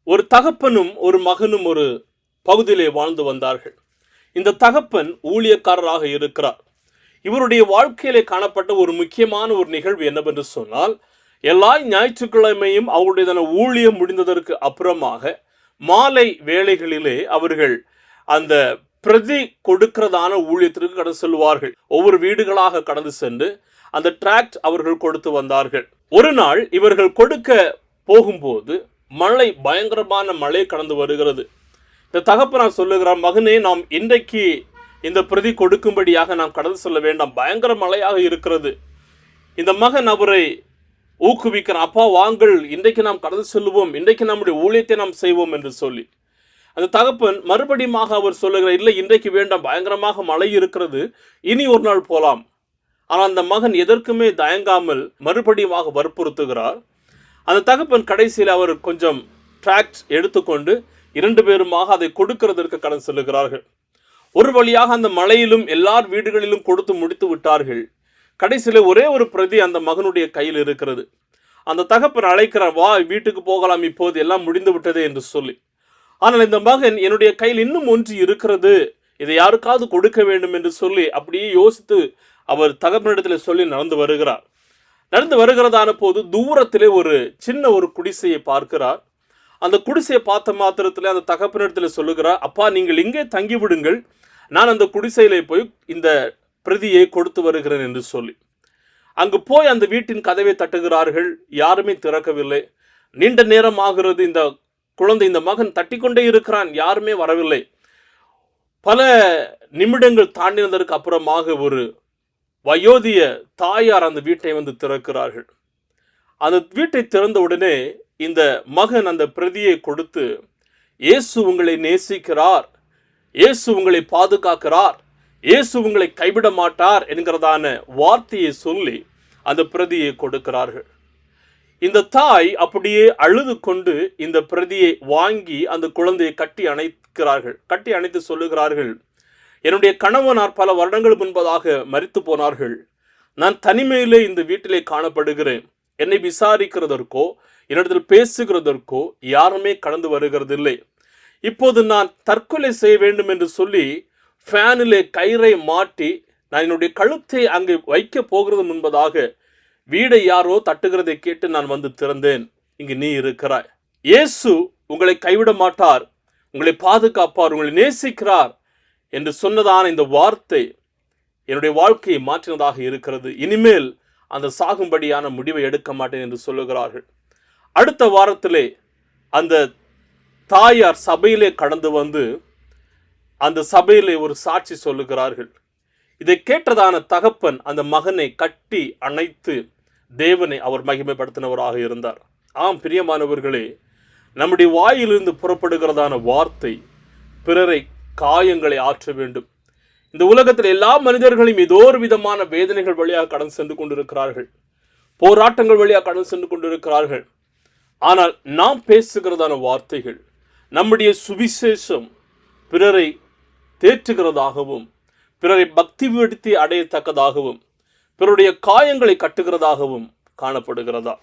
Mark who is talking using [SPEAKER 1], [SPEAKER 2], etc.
[SPEAKER 1] ஒரு தகப்பனும் ஒரு மகனும் ஒரு பகுதியிலே வாழ்ந்து வந்தார்கள். இந்த தகப்பன் ஊழியக்காரராக இருக்கிறார். இவருடைய வாழ்க்கையிலே காணப்பட்ட ஒரு முக்கியமான ஒரு நிகழ்வு என்னவென்று சொன்னால், எல்லா ஞாயிற்றுக்கிழமையும் அவருடைய ஊழியம் முடிந்ததற்கு அப்புறமாக மாலை வேளைகளிலே அவர்கள் அந்த பிரதி கொடுக்கிறதான ஊழியத்திற்கு கடந்து செல்வார்கள். ஒவ்வொரு வீடுகளாக கடந்து சென்று அந்த டிராக்ட் அவர்கள் கொடுத்து வந்தார்கள். ஒரு நாள் இவர்கள் கொடுக்க போகும்போது மழை, பயங்கரமான மழை கடந்து வருகிறது. இந்த தகப்பனார் சொல்லுகிறார், மகனே, நாம் இன்றைக்கு இந்த பிரதி கொடுக்கும்படியாக நாம் கடந்து செல்ல வேண்டாம், பயங்கர மழையாக இருக்கிறது. இந்த மகன் அவரை ஊக்குவிக்கிறான், அப்பா வாங்கள், இன்றைக்கு நாம் கடந்து செல்வோம், இன்றைக்கு நம்முடைய ஊழியத்தை நாம் செய்வோம் என்று சொல்லி. அந்த தகப்பன் மறுபடியும் அவர் சொல்லுகிறார், இல்லை இன்றைக்கு வேண்டாம், பயங்கரமாக மழை இருக்கிறது, இனி ஒரு நாள் போலாம். ஆனால் அந்த மகன் எதற்குமே தயங்காமல் மறுபடியும் வற்புறுத்துகிறார். அந்த தகப்பன் கடைசியில் அவர் கொஞ்சம் டிராக்ட் எடுத்துக்கொண்டு 2 பேருமாக அதை கொடுக்கிறதற்கு கடந்து செல்லுகிறார்கள். ஒரு வழியாக அந்த மலையிலும் எல்லார் வீடுகளிலும் கொடுத்து முடித்து விட்டார்கள். கடைசியில் ஒரே ஒரு பிரதி அந்த மகனுடைய கையில் இருக்கிறது. அந்த தகப்பன் அழைக்கிறார், வா வீட்டுக்கு போகலாம், இப்போது எல்லாம் முடிந்து விட்டதே என்று சொல்லி. ஆனால் இந்த மகன், என்னுடைய கையில் இன்னும் ஒன்று இருக்கிறது, இதை யாருக்காவது கொடுக்க வேண்டும் என்று சொல்லி அப்படியே யோசித்து அவர் தகப்பனிடத்தில் சொல்லி நடந்து வருகிறதான போது தூரத்திலே ஒரு சின்ன ஒரு குடிசையை பார்க்கிறார். அந்த குடிசையை பார்த்த மாத்திரத்தில் அந்த தகப்பனிடத்தில் சொல்லுகிறார், அப்பா நீங்கள் இங்கே தங்கி விடுங்கள், நான் அந்த குடிசையிலே போய் இந்த பிரதியை கொடுத்து வருகிறேன் என்று சொல்லி. அங்கு போய் அந்த வீட்டின் கதவை தட்டுகிறார்கள், யாருமே திறக்கவில்லை. நீண்ட நேரம் ஆகிறது, இந்த குழந்தை, இந்த மகன் தட்டிக்கொண்டே இருக்கிறான், யாருமே வரவில்லை. பல நிமிடங்கள் தாண்டினதற்கு அப்புறமாக ஒரு வயோதிய தாயார் அந்த வீட்டை வந்து திறக்கிறார்கள். அந்த வீட்டை திறந்த உடனே இந்த மகன் அந்த பிரதியை கொடுத்து, இயேசு உங்களை நேசிக்கிறார், இயேசு உங்களை பாதுகாக்கிறார், இயேசு உங்களை கைவிட மாட்டார் என்கிறதான வார்த்தையை சொல்லி அந்த பிரதியை கொடுக்கிறார்கள். இந்த தாய் அப்படியே அழுது கொண்டு இந்த பிரதியை வாங்கி அந்த குழந்தையை கட்டி அணைத்து சொல்லுகிறார்கள், என்னுடைய கணவனார் பல வருடங்கள் முன்பதாக மரித்து போனார்கள். நான் தனிமையிலே இந்த வீட்டிலே காணப்படுகிறேன். என்னை விசாரிக்கிறதற்கோ என்னிடத்தில் பேசுகிறதற்கோ யாருமே கடந்து வருகிறதில்லை. இப்போது நான் தற்கொலை செய்ய வேண்டும் என்று சொல்லி ஃபேனிலே கயிறை மாட்டி நான் என்னுடைய கழுத்தை அங்கே வைக்க போகிறது முன்பதாக வீடை யாரோ தட்டுகிறதை கேட்டு நான் வந்து திறந்தேன். இங்கு நீ இருக்கிறாய். இயேசு உங்களை கைவிட மாட்டார், உங்களை பாதுகாப்பார், உங்களை நேசிக்கிறார் என்று சொன்னதான இந்த வார்த்தை என்னுடைய வாழ்க்கையை மாற்றினதாக இருக்கிறது. இனிமேல் அந்த சாகும்படியான முடிவை எடுக்க மாட்டேன் என்று சொல்லுகிறார்கள். அடுத்த வாரத்திலே அந்த தாயார் சபையிலே கடந்து வந்து அந்த சபையிலே ஒரு சாட்சி சொல்லுகிறார்கள். இதை கேட்டதான தகப்பன் அந்த மகனை கட்டி அணைத்து தேவனை அவர் மகிமைப்படுத்தினவராக இருந்தார். ஆம் பிரியமானவர்களே, நம்முடைய வாயிலிருந்து புறப்படுகிறதான வார்த்தை பிறரை காயங்களை ஆற்ற வேண்டும். இந்த உலகத்தில் எல்லா மனிதர்களையும் ஏதோ ஒரு விதமான வேதனைகள் வழியாக கடந்து சென்று கொண்டிருக்கிறார்கள், போராட்டங்கள் வழியாக கடந்து சென்று கொண்டிருக்கிறார்கள். ஆனால் நாம் பேசுகிறதான வார்த்தைகள், நம்முடைய சுவிசேஷம் பிறரை தேற்றுகிறதாகவும், பிறரை பக்தி விடுத்தி அடையத்தக்கதாகவும், பிறருடைய காயங்களை கட்டுகிறதாகவும் காணப்படுகிறதா?